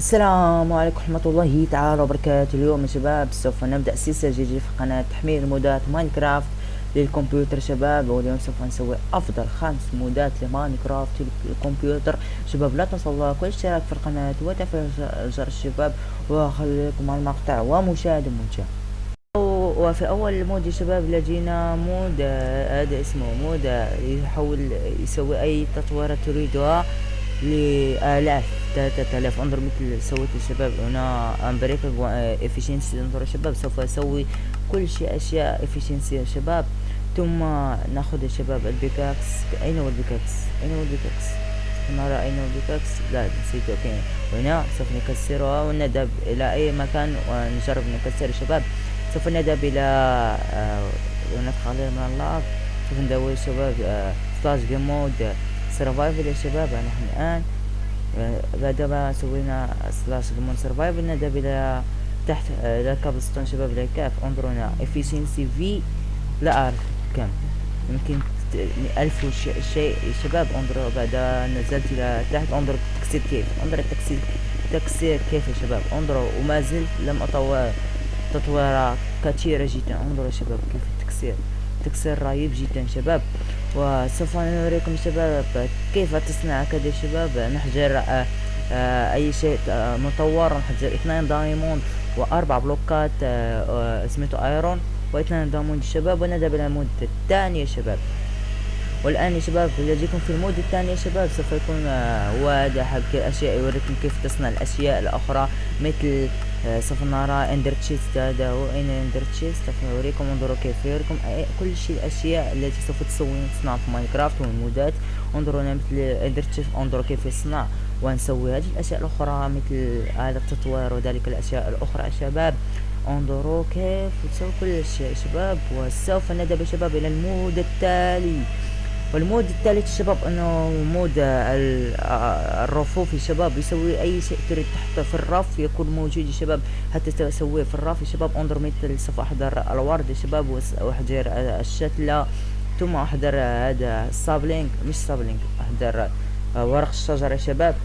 السلام عليكم ورحمة الله تعالى وبركاته. اليوم يا شباب سوف نبدأ سلسلة جديدة في قناة تحميل مودات ماينكرافت للكمبيوتر شباب. واليوم سوف نسوي أفضل 5 مودات لماينكرافت للكمبيوتر شباب. لا تنسوا اللايك والاشتراك في القناة وتفعيل زر الشباب، وخليكم مع المقطع ومشاهدة ممتعة. وفي أول مود يا شباب لدينا مود هذا اسمه مود يحاول يسوي أي تطويرات تريدها لآلاف 3000. انظر مثل سويت الشباب هنا امبريكا افيشنسي. انظر يا شباب سوف اسوي كل شيء اشياء افيشنسي يا شباب. ثم ناخذ يا شباب البيكاكس. اين هو البيكاكس؟ اين هو البيكاكس؟ نرى اين هو البيكاكس. لا نسيت. اوكي هنا سوف نكسرها ونذهب الى اي مكان ونجرب نكسر يا شباب. سوف نذهب الى هناك قليل من اللعب. سوف ندور يا شباب سلاش جيم مود سرفايفل يا شباب. نحن الآن بعد ما سوينا سلاش جيم سرفايفل نذهب إلى تحت إلى كابلستون شباب إلى كاف. انظروا هنا efficiency في لا أعرف كم، يمكن 1000 شيء شباب. انظروا بعد نزلت إلى تحت. انظروا التكسير كيف، انظر التكسير كيف يا شباب. انظروا وما زلت لم أطور تطويرات كثيرة جدا. انظروا يا شباب كيف تكسير رهيب جدا شباب. وسوف نوريكم شباب كيف تصنع كذا شباب. نحجر اي شيء مطور. نحجر 2 دايموند و4 بلوكات اسمته ايرون و2 دايموند شباب. ونذهب الى المود الثاني يا شباب. والان يا شباب يجيكم في المود الثاني يا شباب سوف يكون واضح حق الاشياء. يوريكم كيف تصنع الاشياء الاخرى مثل سوف نرى اندر تشيست. هذا هو اين اندر تشيست. سوف اوريكم. انظروا كيف يوريكم كل شيء الاشياء التي سوف تصنع في ماينكرافت والمودات. انظروا هنا مثل اندر تشيست. انظروا كيف يصنع. ونسوي هذه الاشياء الاخرى مثل هذا التطوير وذلك الاشياء الاخرى يا شباب. انظروا كيف تسوي كل شيء شباب. وسوف نذهب يا شباب الى المود التالي. والمود الثالث شباب انه مود الرفوف يا شباب. يسوي اي شيء تريد تحطه في الرف يكون موجود يا شباب. حتى تسويه في الرف يا شباب. انظر مثل سوف احضر الورد يا شباب واحضر الشتلة. ثم احضر هذا السابلينج مش سابلينج احضر ورق الشجر يا شباب.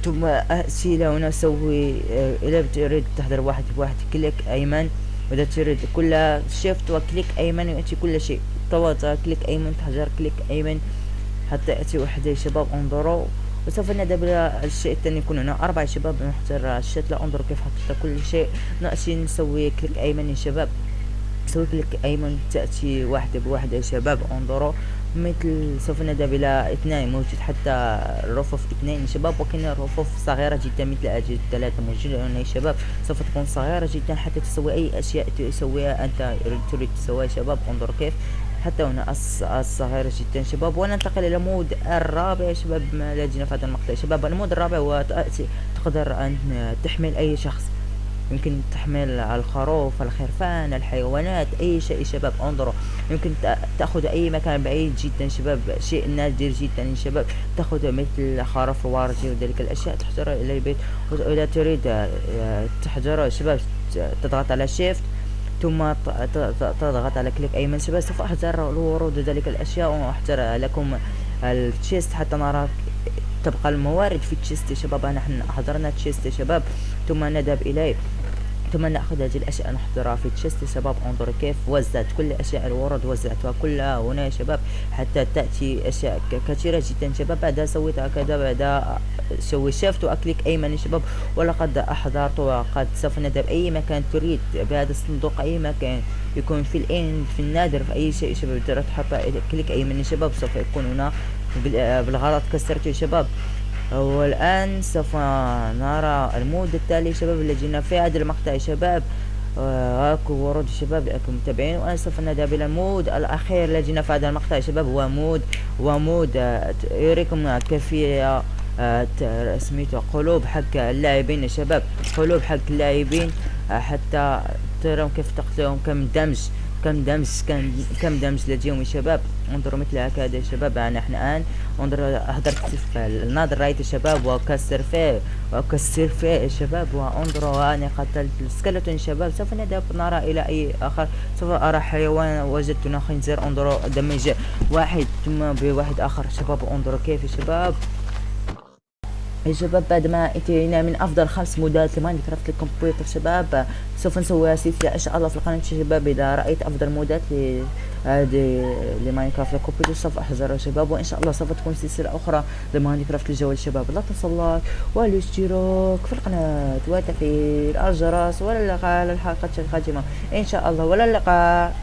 ثم اتي الى هنا اسوي اذا تريد تحضر واحد بواحد كليك ايمن. واذا تريد كلها شيفت وكليك ايمن ياتي كل شيء. طوات كليك ايمن تحجر كليك ايمن حتى ياتي وحده يا شباب. انظروا. وسوف نذهب الى الشيء الثاني. يكون هنا 4 شباب. نحضر الشتلة. انظروا كيف حطيت كل شيء. ناتي نسوي كليك ايمن يا شباب. نسوي كليك ايمن تاتي واحده بواحده يا شباب. انظروا مثل سوف نذهب الى 2 موجود حتى الرفوف 2 يا شباب. وكاين رفوف صغيره جدا مثل هذه 3 موجوده هنا يا شباب. سوف تكون صغيره جدا حتى تسوي اي اشياء تسويها انت تريد تسويها يا شباب. انظروا كيف حتى هنا الصغيرة جدا شباب. وننتقل الى المود الرابع يا شباب. ما لدينا في هذا المقطع يا شباب. المود الرابع هو تقدر ان تحمل اي شخص. يمكن تحمل الخروف الخرفان الحيوانات اي شيء شباب. انظروا يمكن تاخذ اي مكان بعيد جدا شباب. شيء نادر جدا يا شباب. تاخذ مثل خروف الوارجي وذلك الاشياء تحضرها الى البيت. واذا تريد تحضرها شباب تضغط على شيفت ثم تضغط على كليك ايمن شباب. سوف احضر الورود وذلك الاشياء واحضر لكم التشيست حتى نرى تبقى الموارد في التشيست يا شباب. نحن حضرنا تشيست يا شباب. ثم نذهب اليه ثم ناخذ هذه الاشياء نحضرها في تشيست يا شباب. انظروا كيف وزعت كل اشياء الورد وزعتها كلها هنا يا شباب حتى تاتي اشياء كثيره جدا شباب. بعدها سويت هكذا. بعدها سوي شيفت واكليك ايمن يا شباب. ولقد احضرت وقد سوف نذهب اي مكان تريد بهذا الصندوق. اي مكان يكون في الان في النادر في اي شيء شباب تقدر تحط كليك ايمن يا شباب. سوف يكون هنا بالغلط كسرته يا شباب. والآن سوف نرى المود التالي شباب اللي جينا في هذا المقطع يا شباب. هاكو ورود شباب لكم متابعين. والآن سوف نذهب إلى المود الأخير اللي جينا في هذا المقطع يا شباب. هو مود يوريكم كيفية سميته قلوب حق اللاعبين يا شباب. قلوب حق اللاعبين حتى ترون كيف تقتلهم. كم دمج لديهم يا شباب. انظروا مثل هكذا يا شباب. نحن الان انظروا حضرت الناظر رايت يا شباب وكسر فيه يا شباب. وانظروا انا قتلت السكeleton يا شباب. سوف نذهب نرى الى اي اخر. سوف ارى حيوان وجدت هنا خنزير. انظروا دمج واحد ثم بواحد اخر شباب. انظروا كيف يا شباب يا شباب بعد ما انتهينا من افضل 5 مودات لماينكرافت للكمبيوتر شباب، سوف نسوي سلسلة ان شاء الله في القناة شباب. اذا رأيت افضل مودات هذه لماينكرافت للكمبيوتر سوف احذرها شباب، وان شاء الله سوف تكون سلسلة اخرى لماينكرافت للجوال شباب. لا تنسوا اللايك والاشتراك في القناة وتفعيل الجرس، ولا اللقاء على الحلقة القادمة ان شاء الله، ولا اللقاء.